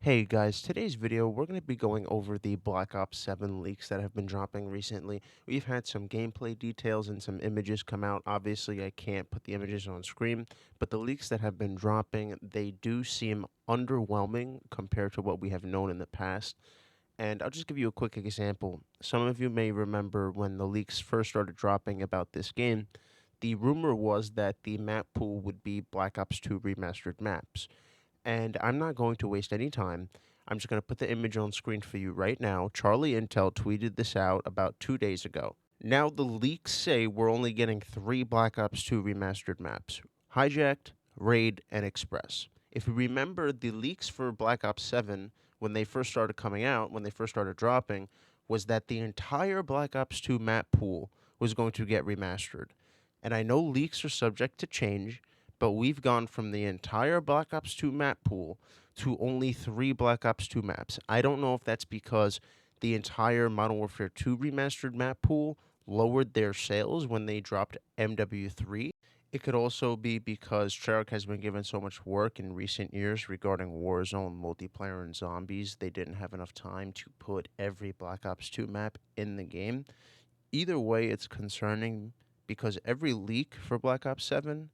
Hey guys, today's video we're going to be going over the Black Ops 7 leaks that have been dropping recently. We've had some gameplay details and some images come out. Obviously I can't put the images on screen, but the leaks that have been dropping, they do seem underwhelming compared to what we have known in the past. And I'll just give you a quick example. Some of you may remember when the leaks first started dropping about this game, the rumor was that the map pool would be Black Ops 2 remastered maps. And I'm not going to waste any time. I'm just going to put the image on screen for you right now. Charlie Intel tweeted this out about 2 days ago. Now, the leaks say we're only getting 3 Black Ops 2 remastered maps: Hijacked, Raid, and Express. If you remember, the leaks for Black Ops 7, when they first started coming out, when they first started dropping, was that the entire Black Ops 2 map pool was going to get remastered. And I know leaks are subject to change, but we've gone from the entire Black Ops 2 map pool to only 3 Black Ops 2 maps. I don't know if that's because the entire Modern Warfare 2 remastered map pool lowered their sales when they dropped MW3. It could also be because Treyarch has been given so much work in recent years regarding Warzone, multiplayer, and zombies, they didn't have enough time to put every Black Ops 2 map in the game. Either way, it's concerning because every leak for Black Ops 7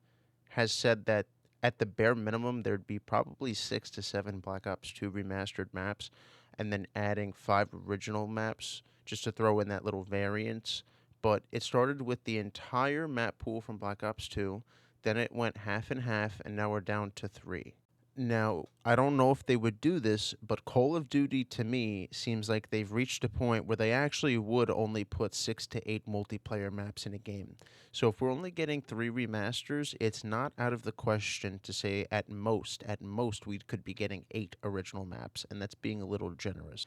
has said that at the bare minimum there'd be probably 6 to 7 Black Ops 2 remastered maps, and then adding 5 original maps just to throw in that little variance. But it started with the entire map pool from Black Ops 2, then it went half and half, and now we're down to 3. Now, I don't know if they would do this, but Call of Duty to me seems like they've reached a point where they actually would only put 6 to 8 multiplayer maps in a game. So if we're only getting 3 remasters, it's not out of the question to say at most, we could be getting 8 original maps, and that's being a little generous.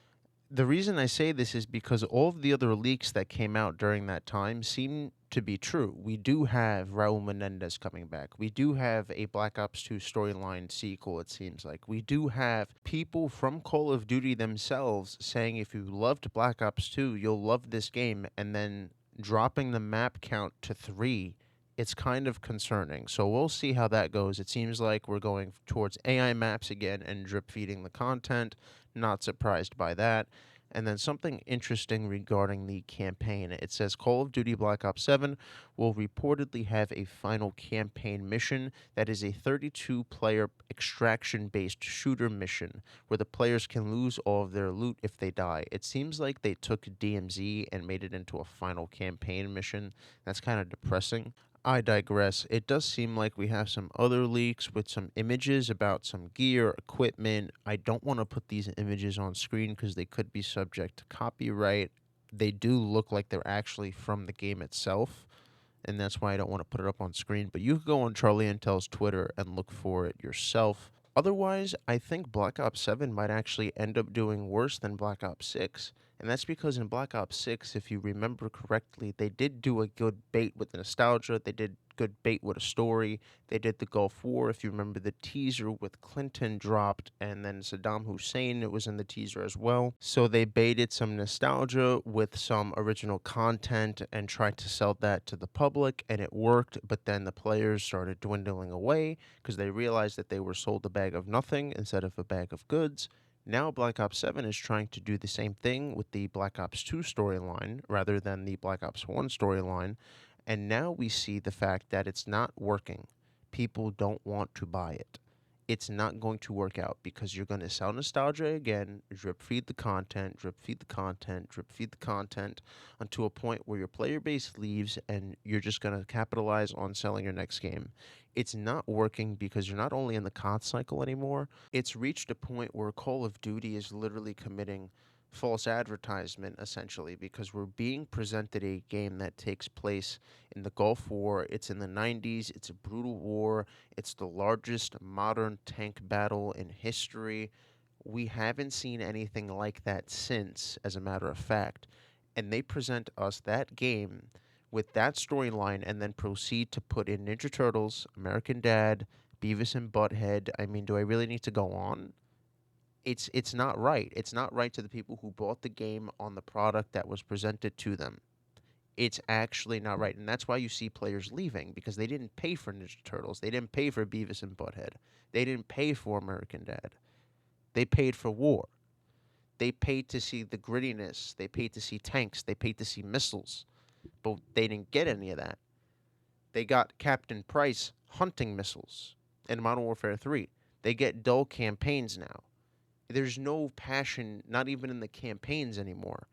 The reason I say this is because all of the other leaks that came out during that time seem to be true. We do have Raul Menendez coming back. We do have a Black Ops 2 storyline sequel, it seems like. We do have people from Call of Duty themselves saying if you loved Black Ops 2, you'll love this game, and then dropping the map count to 3. It's kind of concerning. So we'll see how that goes. It seems like we're going towards AI maps again and drip feeding the content. Not surprised by that. And then something interesting regarding the campaign. It says Call of Duty Black Ops 7 will reportedly have a final campaign mission that is a 32-player extraction-based shooter mission where the players can lose all of their loot if they die. It seems like they took DMZ and made it into a final campaign mission. That's kind of depressing. I digress. It does seem like we have some other leaks with some images about some gear, equipment. I don't want to put these images on screen because they could be subject to copyright. They do look like they're actually from the game itself, and that's why I don't want to put it up on screen. But you can go on Charlie Intel's Twitter and look for it yourself. Otherwise, I think Black Ops 7 might actually end up doing worse than Black Ops 6. And that's because in Black Ops 6, if you remember correctly, they did do a good bait with nostalgia. They did good bait with a story. They did the Gulf War. If you remember, the teaser with Clinton dropped, and then Saddam Hussein, it was in the teaser as well. So they baited some nostalgia with some original content and tried to sell that to the public, and it worked. But then the players started dwindling away because they realized that they were sold a bag of nothing instead of a bag of goods. Now Black Ops 7 is trying to do the same thing with the Black Ops 2 storyline rather than the Black Ops 1 storyline, and now we see the fact that it's not working. People don't want to buy it. It's not going to work out because you're going to sell nostalgia again, drip feed the content, drip feed the content, drip feed the content, until a point where your player base leaves and you're just going to capitalize on selling your next game. It's not working because you're not only in the COD cycle anymore, it's reached a point where Call of Duty is literally committing false advertisement, essentially, because we're being presented a game that takes place in the Gulf War. It's in the 90s. It's a brutal war. It's the largest modern tank battle in history. We haven't seen anything like that since, as a matter of fact. And they present us that game with that storyline and then proceed to put in Ninja Turtles, American Dad, Beavis and Butthead. I mean, do I really need to go on? It's not right. It's not right to the people who bought the game on the product that was presented to them. It's actually not right. And that's why you see players leaving, because they didn't pay for Ninja Turtles. They didn't pay for Beavis and Butthead. They didn't pay for American Dad. They paid for war. They paid to see the grittiness. They paid to see tanks. They paid to see missiles. But they didn't get any of that. They got Captain Price hunting missiles in Modern Warfare 3. They get dull campaigns now. There's no passion, not even in the campaigns anymore.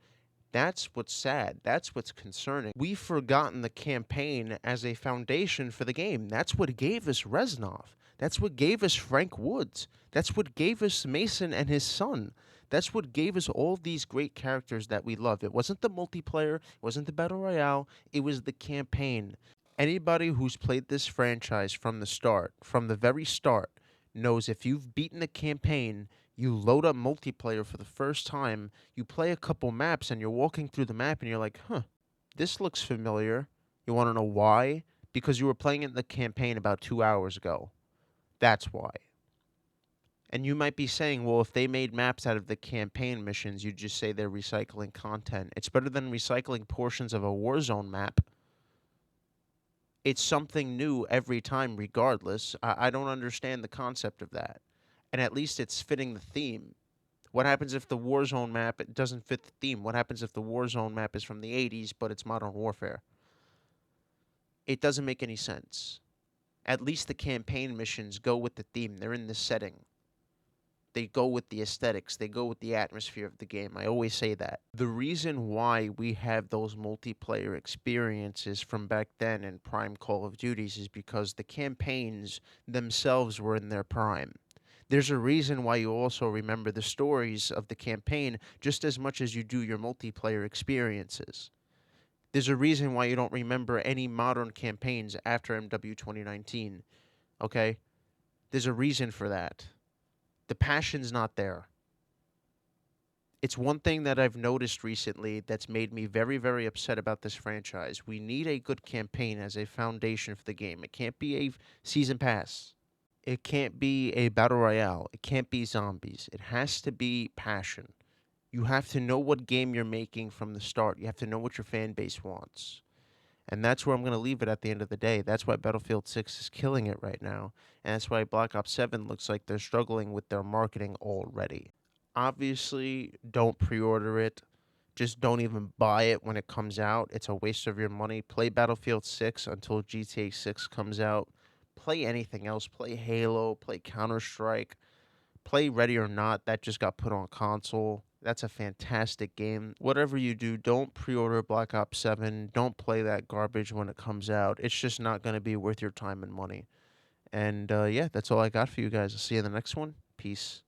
That's what's sad. That's what's concerning. We've forgotten the campaign as a foundation for the game. That's what gave us Reznov. That's what gave us Frank Woods. That's what gave us Mason and his son. That's what gave us all these great characters that we love. It wasn't the multiplayer. It wasn't the Battle Royale. It was the campaign. Anybody who's played this franchise from the start, from the very start, knows if you've beaten the campaign, you load up multiplayer for the first time, you play a couple maps, and you're walking through the map, and you're like, huh, this looks familiar. You want to know why? Because you were playing it in the campaign about 2 hours ago. That's why. And you might be saying, well, if they made maps out of the campaign missions, you'd just say they're recycling content. It's better than recycling portions of a Warzone map. It's something new every time regardless. I don't understand the concept of that. And at least it's fitting the theme. What happens if the Warzone map doesn't fit the theme? What happens if the Warzone map is from the 80s, but it's Modern Warfare? It doesn't make any sense. At least the campaign missions go with the theme. They're in the setting. They go with the aesthetics. They go with the atmosphere of the game. I always say that. The reason why we have those multiplayer experiences from back then in prime Call of Duties is because the campaigns themselves were in their prime. There's a reason why you also remember the stories of the campaign just as much as you do your multiplayer experiences. There's a reason why you don't remember any modern campaigns after MW 2019, okay? There's a reason for that. The passion's not there. It's one thing that I've noticed recently that's made me very, very upset about this franchise. We need a good campaign as a foundation for the game. It can't be a season pass. It can't be a battle royale. It can't be zombies. It has to be passion. You have to know what game you're making from the start. You have to know what your fan base wants. And that's where I'm going to leave it at the end of the day. That's why Battlefield 6 is killing it right now. And that's why Black Ops 7 looks like they're struggling with their marketing already. Obviously, don't pre-order it. Just don't even buy it when it comes out. It's a waste of your money. Play Battlefield 6 until GTA 6 comes out. Play anything else. Play Halo. Play Counter-Strike. Play Ready or Not. That just got put on console. That's a fantastic game. Whatever you do, don't pre-order Black Ops 7. Don't play that garbage when it comes out. It's just not going to be worth your time and money. And yeah, that's all I got for you guys. I'll see you in the next one. Peace.